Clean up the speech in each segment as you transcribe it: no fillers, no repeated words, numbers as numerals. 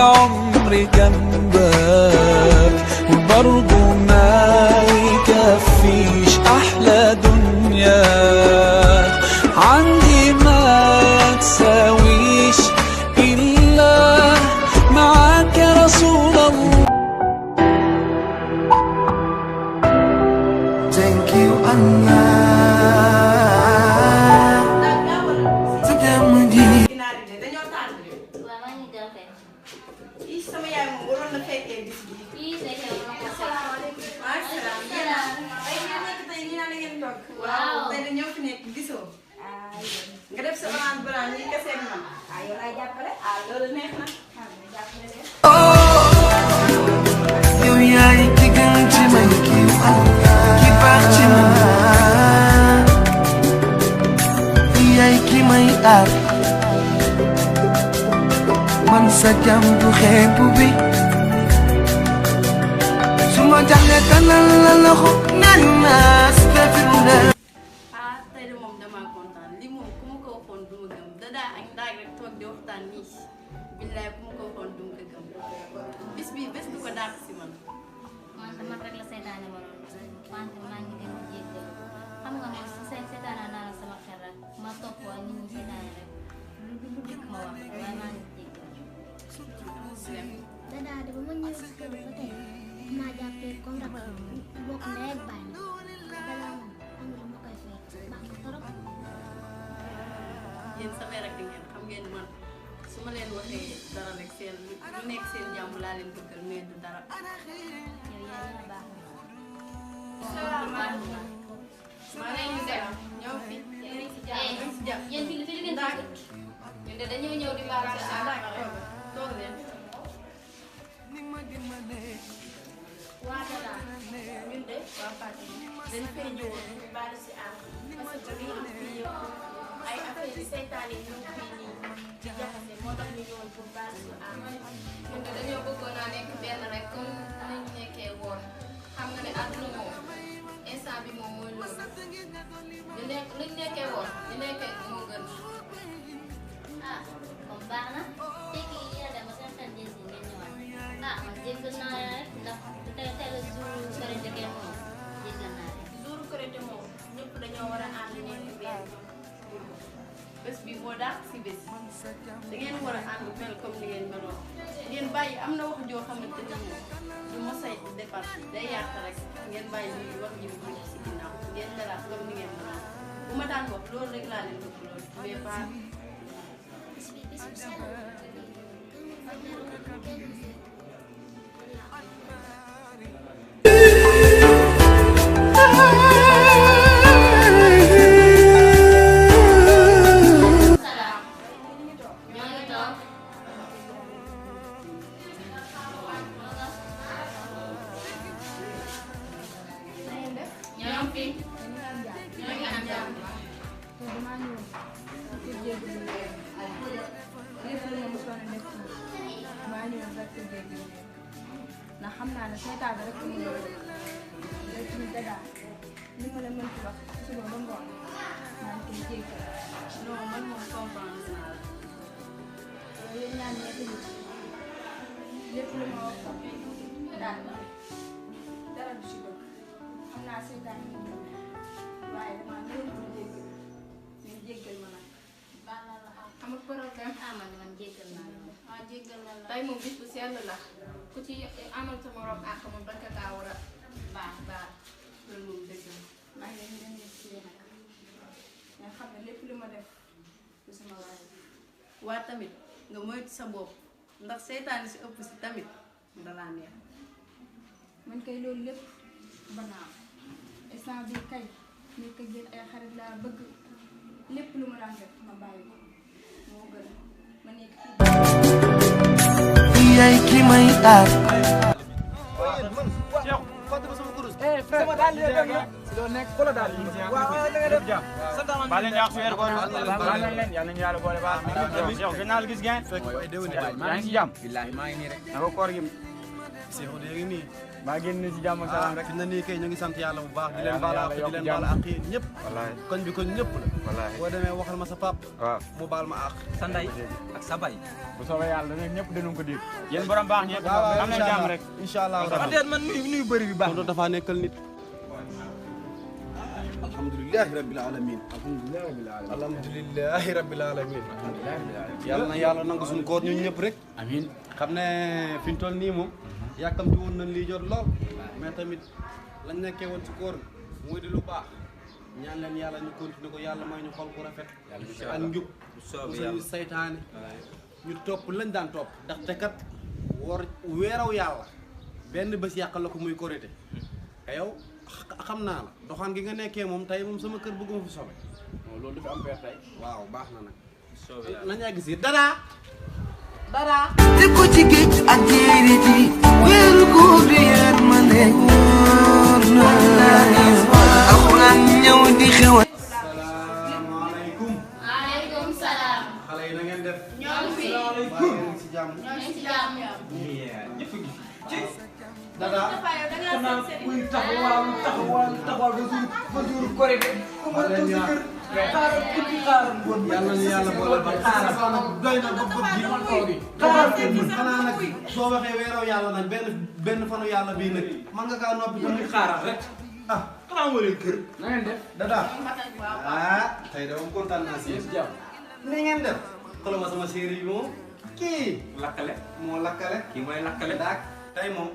العمر جنبك وبرضه ما يكفيش أحلى دنيا عندي ما تساويش إلا معاك يا رسول الله. Thank you Allah. nga def sa orange blanc ñi kese ak man yow lay jàppale loolu neex na yow yaay ki gën ci man ki baax ci man yaay ki may aar man sa jàmm bu xeebu bi su ma jaxle kanal la loxo naan naa astafirullah. tey de moom damaa kontaan li moom ku ma ko waxoon du ma gëm dadaa ak ndaag rek toog di waxtaan nii billaay ku ma ko waxoon du ma ko gëm bis bi bés du ko dàq si man. man rek la seytaane waroon wante maa ngi leen di jéggal xam nga man si seytaane naa la sama xel rek ma topp waa nit ñi seytaane rek lu dikk ma wax waaye maa ngi jéggal. dadaa de ba ma ñëw si kër ba tey maa jàppee comme rak bokk ndey ak baay dadaa moom am na ma koy fay baax na trop. yéen samay rek ngeen xam ngeen man su ma leen waxee dara rek seen lu nekk seen jàmm laa leen bëggal mais du dara. yow yaa ngi baax na. salaamaaleykum. maa ngi leen di dem ñëw fi. yéen fi li ngeen ndax ñun de dañoo ñëw di baal sa toog leen. waa Dada ñun de waa Fatou dañ fay ñëwoon ñu baal si àq parce que li am fii yëpp ay affaire yi seytaane yi ñu fii nii di jaxase moo tax ñu ñëwoon pour baal si àq. ñun de dañoo bëggoon naa nekk benn rek comme ni ñu nekkee woon xam nga ne àdduna moom instant bi moom mooy loolu ñu nekk li ñu nekkee woon ñu nekkee moo gën. ah comme baax na tekki yi yéen a dem ba seen xel jël si ngeen ñëwaat ah man jéggal naa leen rek ndax tey la jour korite kee moom jéggal naa leen. jour Korité moom ñëpp dañoo war a ànd nekk benn. bés bi moo dàq si bés da ngeen war a ànd mel comme ni ngeen meloon ngeen bàyyi am na wax joo xamante ne moom du ma say defar day yàq rek ngeen bàyyi li wax ji bu si ginnaaw ngeen melaat comme ni ngeen meloon bu ma daan wax loolu rek laa leen bëgg loolu mais pas. bis bu sell ndax xam naa ne seytaane rek mu ngi lay ci dadaa li ma la mën ci wax suba ba ngoon maa ngi koy jéggal. non man moom comprendre naa la. yéen ñaan nekk nit lépp lu ma wax daal dara du si bëgg xam naa seytaane mu ngi waaye damaa leen ko jéggal ngeen jéggal ma nag. amul problème. ah man jéggal naa leen. ah jéggal na la tey moom bis bu sell la ku ci amal sa morom àq moom ba nga kaa war a baax loolu moom dëgg la. maa ngi leen di remercier nag nga xam ne lépp lu ma def du sama waay. waa tamit nga moytu sa bopp ndax seytaane si ëpp si tamit dalaa neex. man kay loolu lépp banaaw instant bii kay nekk ak yéen ay xarit laa bëgg lépp lu ma daan def ma bàyyi ko moo gën ma nekk yaay ki may aar. sama daal di dem na doo nekk ko la daal waaw da nga def baal leen yàq weer koor baal leen leen yàlla ñu yàlla boole baax yow gën naa la gis ngeen yaa ngi si jàmm billahi maa ngi nii rek naka koor gi Seexu de ngi nii maa génn si jàmm ak salaam rek fi na nii kay ñu ngi sant yàlla bu baax di leen baal ak di leen baal ak ñëpp wallahi koñ bi koñ ñëpp la boo demee waxal ma sa pap mu baal ma àq sa ndey ak sa bay bu soobee yàlla dañu ñëpp dinañ ko dégg yéen borom baax ñëpp am nañ jàmm rek inshallah man nuyu bëri bi baax do dafa nekkal nit alhamdulillahi rabbil alamin alhamdulillahi rabbil alamin yàlla na yàlla nangu suñu koor ñun ñëpp rek amiin xam ne fi ñu toll nii moom yàkkamti woon nañ lii jot lool mais tamit lañ nekkee woon ci koor mooy di lu baax ñaan leen yàlla ñu continuer ko yàlla may ñu xol ku rafet ak njub suñu saytaane ñu topp lañ daan topp ndaxte kat war weeraw yàlla benn bés yàqal la ko muy korité te yow xam naa la doxaan gi nga nekkee moom tey moom sama kër bëgguma fi sobe loolu du fi am tey waaw baax na nag sobe nañ egg si dara te ko ci géej ak jéeri ji weeru góor di yar ma ne wóor na alxuraan ñëw di xewal salaamaaleykum Waaleykum salaam. xale yi na ngeen def ñoo ngi fi. waaye yéen si jàmm ñoo ngi ci jàmm. ñëpp gi ci dada xanaa kuy taxawal ba jour korite ku ma toog si kër xaaral guddi xaaral ngoon yàlla na yàlla boole ba doy na ba bëgg gi man koo gi xanaa nag soo waxee weeraw yàlla nag benn fanu yàlla bii nag man nga kaa noppi tamit xaaral rek ah xanaa ma leen kër na ngeen def dada ah tey de moom kontaan naa si si jàmm ni ngeen def xoolal ma sama série yi moom kii lakkale moo lakkale kii mooy lakkale daak tey moom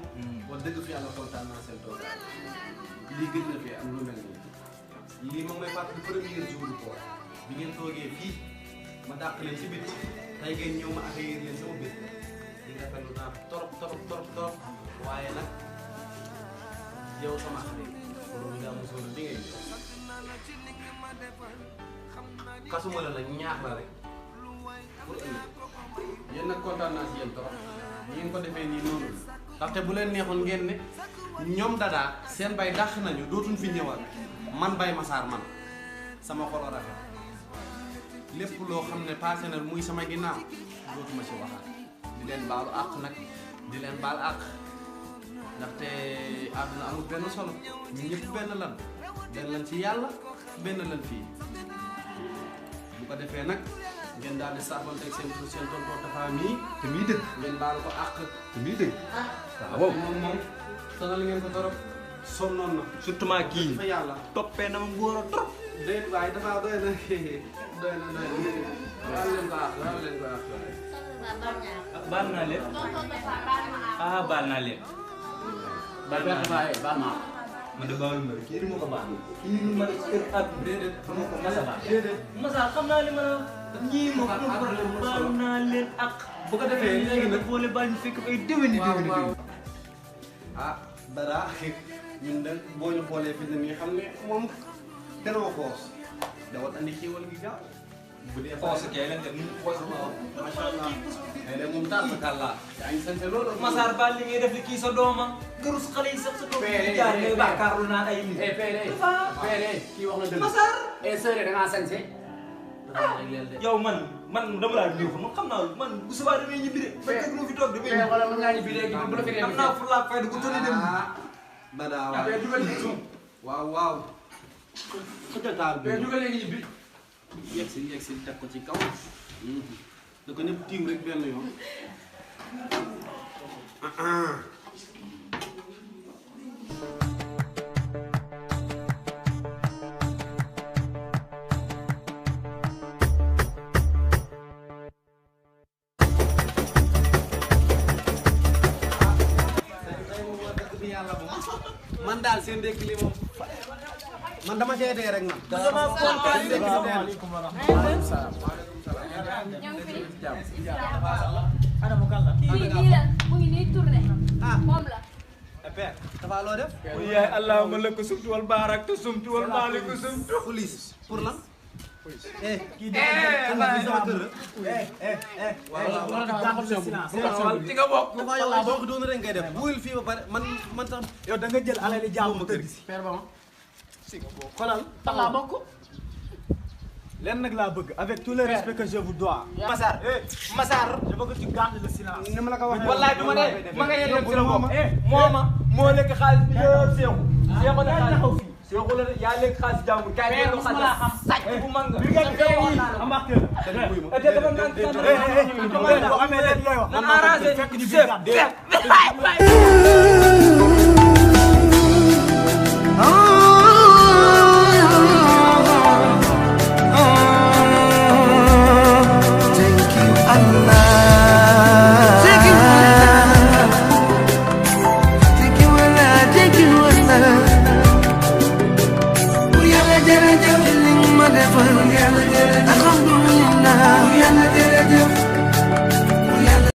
wax dëgg fi yàlla kontaan naa seen tool lii gëj na fi am lu mel nii lii moom may fàttali premier jour du koor bi ngeen toogee fii ma dàq leen si bit tey ngeen ñëw ma accueillir leen sama bit di rafetlu naa trop waaye nag yow sama xarit loolu daa mosoon bi ngay ñëw kasuma la nag ñaax la rek pour ëllëg yéen nag kontaan naa si yéen trop ni ngeen ko defee nii noonu ndaxte bu leen neexoon ngeen ne ñoom dadaa seen bay dàq nañu dootuñ fi ñëwaat man Baye Massar man sama xol a rafet lépp loo xam ne passé na muy sama ginnaaw dootuma ci waxaat di leen baalu àq nag di leen baal àq ndaxte àdduna amul benn solo ñun ñëpp benn lan ci yàlla benn lan fii bu ko defee nag ngeen daal di saafanteeg seen tonton Tafa mii te muy dëgg ngeen baal ko àq te muy dëgg waaw moom sonal ngeen ko torop sonnoon na surtout maa kii fa yàlla toppee na ma ngóor a trop déet waaye dafa doy na baal leen ko àq baal naa leen ah baal naa leen baal naa man de baalu ma kii du ma ko baal kii du ma kër ak déedéet dama ko masa baal déedéet masa xam naa li ma ñii ma ko baal naa leen ak bu ko defee léegi nag boole baal ñu fekk ay déwéni ah dara ñun de boo ñu xoolee fi ne nii xam ne moom teroo xoos dawal andi xéwal gi gaaw bu dee xoos kay lañ def ñu xoos macha allah ay de moom taal sa kàlla yaa ngi sant loolu Massar baal li ngay def li kii sa dooma gërus xale yi sax sa doom yi jaar ngay bàkkaarlu naan ay nit Pere kii wax na dëgg Massar sëre da ngaa sañse yow man dama laa ñëw man xam naa man bu subaa damay ñibbi de fekk du ma fi toog damay ñibbi wala mën ngaa ñibbi léegi bu la fi am naa fu laa fay du ko tënni dem dadaa Pere dugal ci suuf waaw xëjal taal bi Pere dugal léegi ñibbi yegg si teg ko ci kaw da ko ñëpp tiim rek benn yoon man daal seen dëkk li moom man dama cee dee rek man. dama kontaan asalaamaaleykum wa rahmatulah. Adamu kan la fii nii la mu ngi nii tourné. moom la. père dafa loo def. yaay allahumma laka sumtu wal barak tu sumtu wal malik sumtu police pour lan. kii di ci nga bokk. dafa yow boo ko doon rek ngay def wuyul fii ba pare man sax yow da nga jël alali jaamu kër gi. père ba ma. si nga bokk xoolal taxaa bokk. lenn nag laa bëgg avec tout le respect que je vous dois. Massar Massar. je veux que tu gardes le silence. ni ma la ko waxee wallaay du ma ne ma nga yéen dem ci mooma moo lekk xaalis bi yëpp seexu. seexu na xaalis yow xoolal yaa lekk xaalis jàmbur kaay mais ko mosuma laa xam. sàcc bu mag nga. bi nga defee woon naa la amateur. boo amee leen looy wax. na arrangé fekk ñu biir gàtt. Thank you, Allah. Thank you, Allah. Thank you, Allah. Thank you, Allah. Yàlla jërëjëf li nga ma defal yàlla jërëjëf.